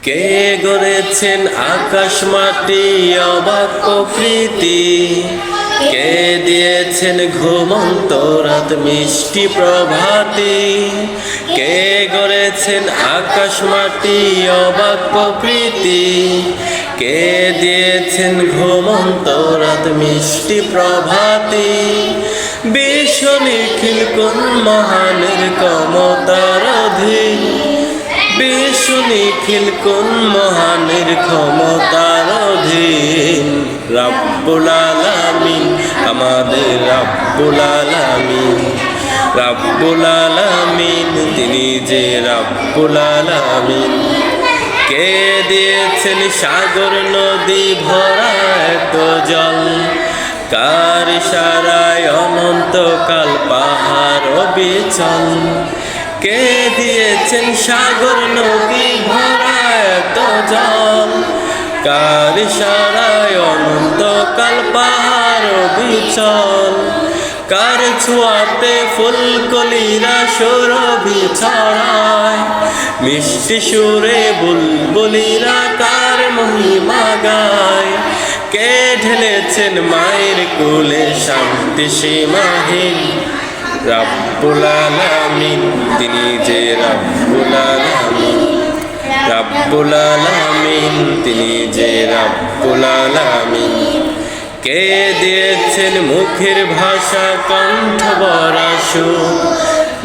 কে গড়েছেন আকাশ মাটি অবাক প্রকৃতি, কে দিয়েছেন ঘুমন্ত রাত মিষ্টি প্রভাতি, কে গড়েছেন আকাশ মাটি অবাক প্রকৃতি, কে দিয়েছেন ঘুমন্ত রাত মিষ্টি প্রভাতি। বিশ্ব নিখিল কোন মহানের ক্ষমতার অধীন, বিশ্ব নিখিল কোন মহানের ক্ষমতার অধীন। রাব্বুল আলামিন আমাদের রাব্বুল আলামিন, রাব্বুল আলামিন তিনি যে রাব্বুল আলামিন। কে দিয়েছেন সাগর নদী ভরা এত জল, কার ইশারায় অনন্তকাল পাহাড় অবিচল। কে দিয়েছেন সাগর নদী ভরা এত জল, কার ইশারায় অনন্তকাল পাহাড় অবিচল। কার ছোঁয়াতে ফুলকলিরা সুরভি ছড়ায়, মিষ্টি সুরে বুলবুলিরা কার মহিমা গায়। কে ঢেলেছেন মায়ের কোলে শান্তি সীমাহীন, রাব্বুল আলামিন তিনি যে রাব্বুল আলামিন, রাব্বুল আলামিন তিনি যে রাব্বুল আলামিন। কে দিয়েছেন মুখের ভাষা কণ্ঠ ভরা সুর,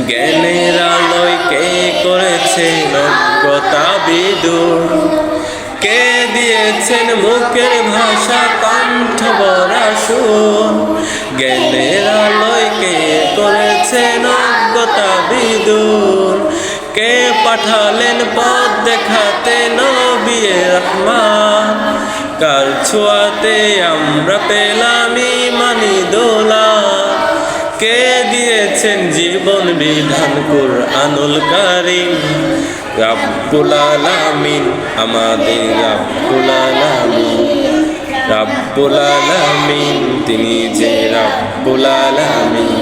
জ্ঞানের আলোয় কে করেছেন অজ্ঞতা বিদূর। কে দিয়েছেন মুখের ভাষা কণ্ঠ ভরা সুর, জ্ঞানের আলোয় কে করেছেন অজ্ঞতা বিদূর। কে পাঠালেন পথ দেখাতে নবী রহমান, কার ছোঁয়াতে আমরা পেলাম ঈমানি দোলা। কে দিয়েছেন জীবন বিধান কুরআনুল কারীম, রাব্বুল আলামিন আমাদের রাব্বুল আলামিন, রাব্বুল আলামিন তিনি যে রাব্বুল আলামিন।